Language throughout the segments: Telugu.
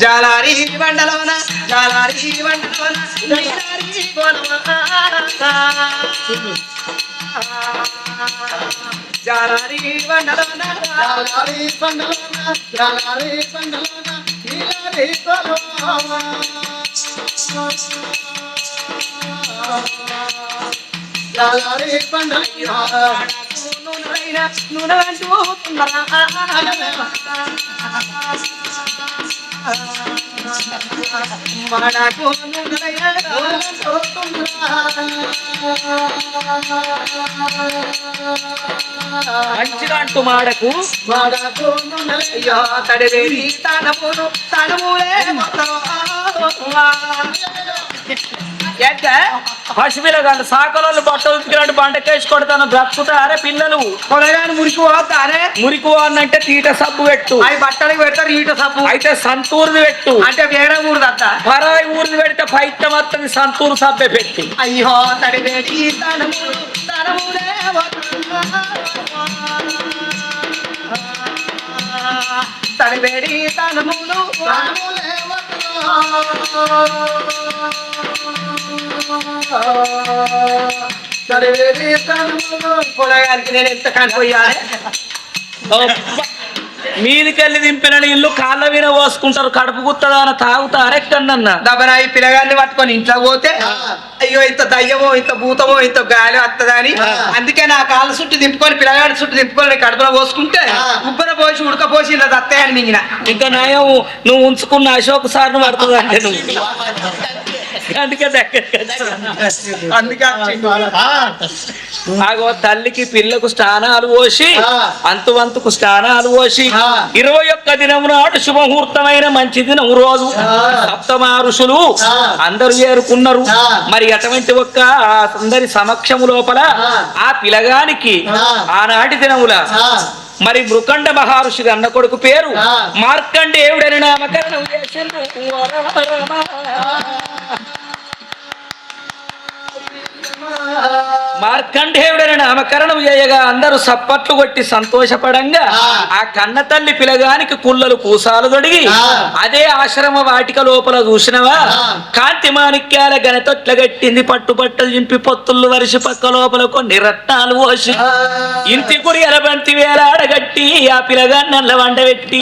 జాలారి బండలోన జాలారి బండలోన నీలారి గోలమా జాలారి బండలోన జాలారి బండలోన జాలారి బండలోన నీలారి గోలమా జాలారి బండలోన నూనె మాడాకు మంచిగా అంటూ మాడకు మాడకు అయ్యో తడివేడి తనములు తనములే మొత్తం పసిపిల్లగాళ్ళు సాకలోళ్ళు బట్టలు ఉతికినట్టు బండకేసి కొడతాను బ్రతుకుతారే పిల్లలు కొనగాని మురికి పోతారే మురికి పోవాలంటే తీట సబ్బు పెట్టు అవి బట్టలకు పెడతారు ఈట సబ్బు అయితే సంతూరుది పెట్టు అంటే వేరే ఊరిది అత్త పరాయి ఊరిది పెడితే పైత్యం వస్తుంది సంతూరు సబ్బే పెట్టి అయ్యో తడివేడి తనములు తనములే తడివేడి తనములు తనములే పొలగానికి నేను ఎంత కనిపోయాలి మీదికెళ్ళి దింపిన నీళ్ళు కాళ్ళ మీద పోసుకుంటారు కడుపు గుత్తదా అని తాగుతారు ఎక్కడన్నా దబరాయి పిల్లగాన్ని పట్టుకొని ఇంట్లో పోతే అయ్యో ఇంత దయ్యమో ఇంత భూతమో ఇంత గాలి వస్తుందని అందుకే నా కాళ్ళ చుట్టూ దింపుకొని పిల్లగాడి చుట్టూ దింపుకొని కడుపులో పోసుకుంటే ఉబ్బర పోసి ఉడకపోసి ఇలా దత్తయ్యని మింగిన ఇంకా నయం నువ్వు ఉంచుకున్న అశోక్ సార్ను పడుతుంది అంటే నువ్వు అందుకే ఆగో తల్లికి పిల్లకు స్నానాలు పోసి అంతువంతుకు స్నానాలు పోసి 21 దినం నాడు శుభముహూర్తమైన మంచి దినం రోజు సప్తమ ఋషులు అందరూ చేరుకున్నారు మరి అటువంటి ఒక్క అందరి సమక్షము లోపల ఆ పిలగానికి ఆనాటి దినముల మరి మృకండ మహర్షి అన్న కొడుకు పేరు మార్కండేయుడని నామకరణం చేసిండు మార్కండేయుడని నామకరణం చేయగా అందరూ సప్పట్లు కొట్టి సంతోషపడంగా ఆ కన్న తల్లి పిలగానికి కుళ్ళలు కూసాలు తొడిగి అదే ఆశ్రమ వాటిక లోపల చూసినవా కాంతి మాణిక్యాల గనతొట్ల గట్టింది పట్టుబట్టలు చింపి పొత్తులు వరిసి పక్క లోపల కొన్ని రత్నాలు పోసి ఇంటి కుడి ఎలబంతి వేలాడగట్టి ఆ పిలగాన్ని నల్ల వండబెట్టి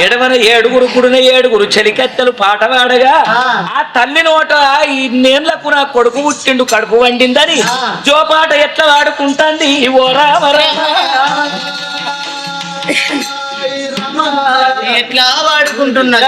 ఎడమన 7 కుడిన 7 చెలికత్తెలు పాట పాడగా ఆ తల్లి నోట ఈ నేళ్లకు నా కొడుకు పుట్టిండు కడుపు వండిందని జోపాట ఎట్లా వాడుకుంటుంది ఓ రామరా ఎట్లా వాడుకుంటున్నా